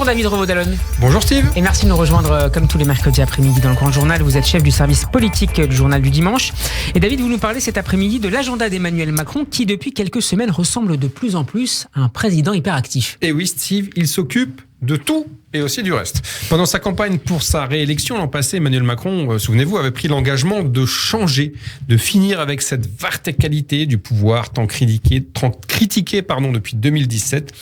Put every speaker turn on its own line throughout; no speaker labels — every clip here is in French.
Bonjour David Revaud-Dallon.
Bonjour Steve.
Et merci de nous rejoindre comme tous les mercredis après-midi dans le Grand Journal. Vous êtes chef du service politique du Journal du Dimanche. Et David, vous nous parlez cet après-midi de l'agenda d'Emmanuel Macron qui depuis quelques semaines ressemble de plus en plus à un président hyperactif.
Et oui Steve, il s'occupe de tout et aussi du reste. Pendant sa campagne pour sa réélection l'an passé, Emmanuel Macron, souvenez-vous, avait pris l'engagement de changer, de finir avec cette verticalité du pouvoir tant critiqué depuis 2017,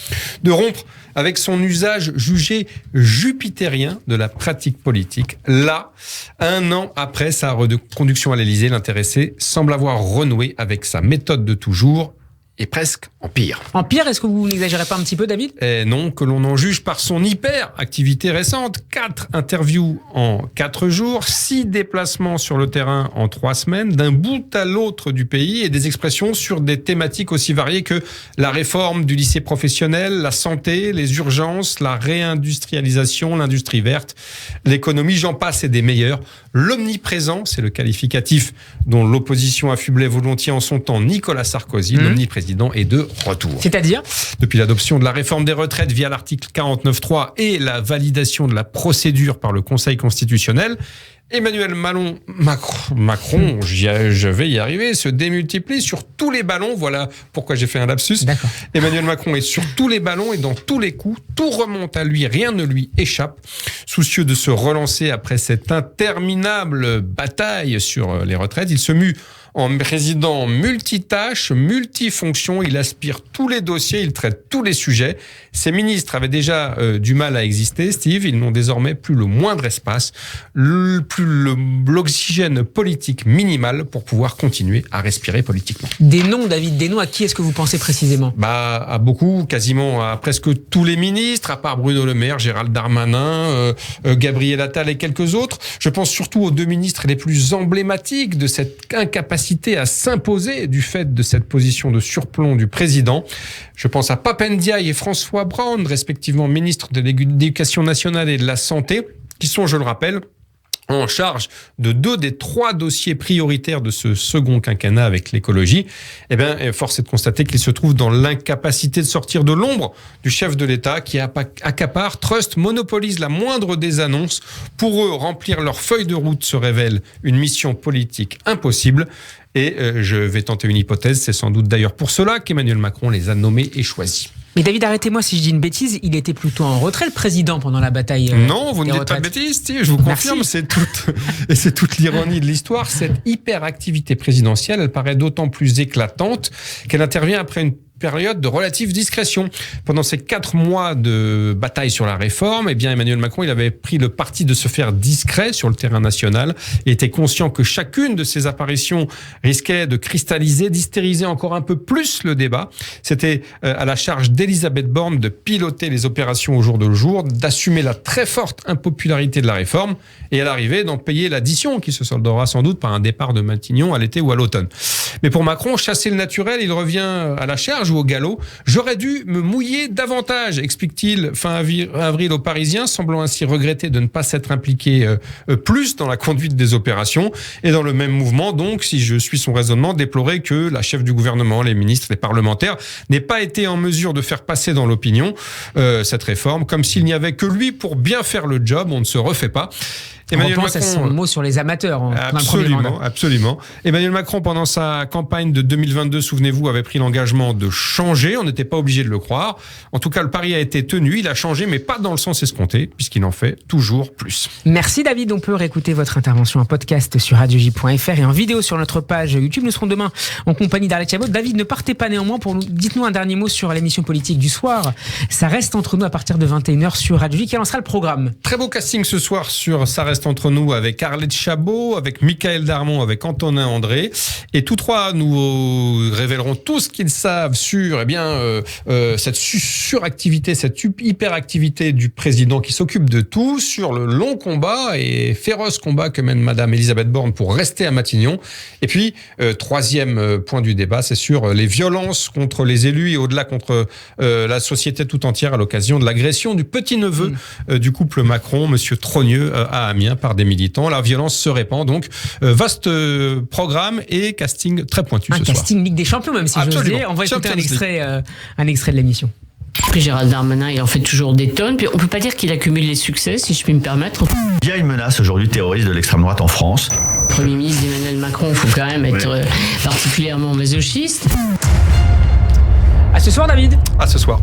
de rompre avec son usage jugé jupitérien de la pratique politique. Là, un an après sa reconduction à l'Élysée, l'intéressé semble avoir renoué avec sa méthode de toujours, et presque en pire.
En pire, est-ce que vous n'exagérez pas un petit peu, David ?
Non, que l'on en juge par son hyper-activité récente. 4 interviews en 4 jours, 6 déplacements sur le terrain en 3 semaines, d'un bout à l'autre du pays, et des expressions sur des thématiques aussi variées que la réforme du lycée professionnel, la santé, les urgences, la réindustrialisation, l'industrie verte, l'économie, j'en passe et des meilleurs. L'omniprésent, c'est le qualificatif dont l'opposition affublait volontiers en son temps Nicolas Sarkozy, l'omniprésent est de retour.
C'est-à-dire ?
Depuis l'adoption de la réforme des retraites via l'article 49.3 et la validation de la procédure par le Conseil constitutionnel, Emmanuel Macron, je vais y arriver, se démultiplie sur tous les ballons. Voilà pourquoi j'ai fait un lapsus.
D'accord.
Emmanuel Macron est sur tous les ballons et dans tous les coups. Tout remonte à lui, rien ne lui échappe. Soucieux de se relancer après cette interminable bataille sur les retraites, il se mue en président multitâche, multifonction. Il aspire tous les dossiers, il traite tous les sujets. Ses ministres avaient déjà du mal à exister, Steve. Ils n'ont désormais plus le moindre espace, l'oxygène politique minimal pour pouvoir continuer à respirer politiquement.
Des noms, David, des noms, à qui est-ce que vous pensez précisément ?
À beaucoup, quasiment à presque tous les ministres, à part Bruno Le Maire, Gérald Darmanin, Gabriel Attal et quelques autres. Je pense surtout aux 2 ministres les plus emblématiques de cette incapacité à s'imposer du fait de cette position de surplomb du président. Je pense à Pape Ndiaye et François Braun, respectivement ministres de l'Éducation nationale et de la Santé, qui sont, je le rappelle, en charge de 2 des 3 dossiers prioritaires de ce second quinquennat avec l'écologie. Force est de constater qu'ils se trouvent dans l'incapacité de sortir de l'ombre du chef de l'État qui accapare, truste, monopolise la moindre des annonces. Pour eux, remplir leur feuille de route se révèle une mission politique impossible. Et je vais tenter une hypothèse, c'est sans doute d'ailleurs pour cela qu'Emmanuel Macron les a nommés et choisis.
Mais David, arrêtez-moi si je dis une bêtise, il était plutôt en retrait, le président, pendant la bataille
Non, vous ne dites pas de bêtises, Steve, je vous confirme, c'est toute l'ironie de l'histoire. Cette hyperactivité présidentielle, elle paraît d'autant plus éclatante qu'elle intervient après une période de relative discrétion. Pendant ces 4 mois de bataille sur la réforme, Emmanuel Macron, il avait pris le parti de se faire discret sur le terrain national et était conscient que chacune de ses apparitions risquait de cristalliser, d'hystériser encore un peu plus le débat. C'était à la charge d'Elisabeth Borne de piloter les opérations au jour le jour, d'assumer la très forte impopularité de la réforme et à l'arrivée d'en payer l'addition qui se soldera sans doute par un départ de Matignon à l'été ou à l'automne. Mais pour Macron, chasser le naturel, il revient à la charge ou au galop. J'aurais dû me mouiller davantage, explique-t-il fin avril aux Parisiens, semblant ainsi regretter de ne pas s'être impliqué plus dans la conduite des opérations. Et dans le même mouvement, donc, si je suis son raisonnement, déplorer que la chef du gouvernement, les ministres, les parlementaires n'aient pas été en mesure de faire passer dans l'opinion cette réforme, comme s'il n'y avait que lui pour bien faire le job. On ne se refait pas.
Emmanuel Macron, c'est son mot sur les amateurs.
Absolument. Emmanuel Macron, pendant sa campagne de 2022, souvenez-vous, avait pris l'engagement de changer. On n'était pas obligé de le croire. En tout cas, le pari a été tenu. Il a changé, mais pas dans le sens escompté, puisqu'il en fait toujours plus.
Merci David. On peut réécouter votre intervention en podcast sur radioj.fr et en vidéo sur notre page YouTube. Nous serons demain en compagnie d'Arlette Chabot. David, ne partez pas néanmoins dites-nous un dernier mot sur l'émission politique du soir. Ça reste entre nous à partir de 21h sur Radio J. Quel en sera le programme ?
Très beau casting ce soir sur Ça reste entre nous avec Arlette Chabot, avec Michael Darmon, avec Antonin André. Et tous 3 nous révéleront tout ce qu'ils savent sur cette suractivité, cette hyperactivité du président qui s'occupe de tout, sur le long combat et féroce combat que mène Madame Elisabeth Borne pour rester à Matignon. Et puis, 3e point du débat, c'est sur les violences contre les élus et au-delà contre la société tout entière à l'occasion de l'agression du petit-neveu du couple Macron, Monsieur Trogneux, à Amiens, par des militants. La violence se répand, donc vaste programme et casting très pointu ce soir.
Un casting Ligue des Champions, même si j'ose dire. On va écouter un extrait de l'émission.
Puis Gérald Darmanin, il en fait toujours des tonnes. Puis on peut pas dire qu'il accumule les succès, si je puis me permettre.
Il y a une menace aujourd'hui terroriste de l'extrême droite en France.
Premier ministre Emmanuel Macron, il faut quand même être particulièrement masochiste.
À ce soir, David.
À ce soir.